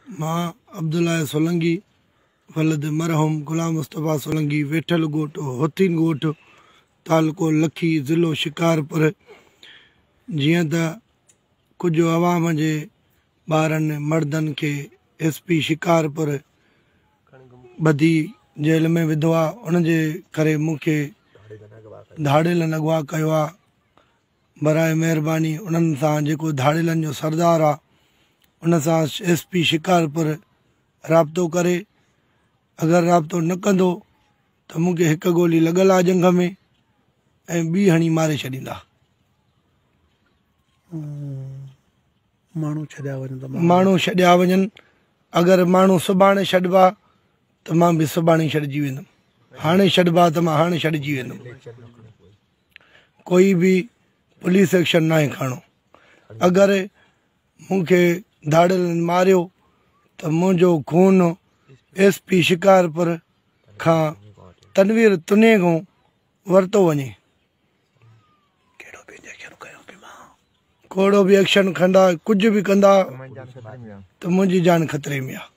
मां अब्दुल्ला सोलंकी वलद मरहूम गुलाम मुस्तफ़ा सोलंकी वेठल ॻोठ होतीन ॻोठ तालुको लखी ज़िलो शिकारपुर। जीअं त कुझु अवाम जे ॿारनि मर्दनि खे SP शिकारपुर बदी जेल में विधो आहे, उनजे करे मूंखे धाड़ेलन अगवा कयो आहे। बराए महिरबानी उन्हनि सां जेको धाड़ेलन जो सरदार आहे उन सां SP शिकारपुर राब्तो करे, अगरि राब्तो न कंदो त मूंखे हिकु गोली लॻल आहे जंघ में ऐं ॿी हणी मारे छॾींदा। माण्हू छॾिया वञनि, अगरि माण्हू सुभाणे छॾिबा त मां बि सुभाणे छॾिजी वेंदुमि, हाणे छॾिबा त मां हाणे छॾिजी वेंदुमि। कोई बि पुलिस एक्शन नाहे खणो। अगरि मूंखे धाड़ेलनि मारियो त मुंहिंजो खून SP शिकारपुर खां तनवीर तुने खां वरितो वञे। कहिड़ो बि एक्शन खंदा, कुझु बि कंदा त मुंहिंजी जान ख़तरे में आहे।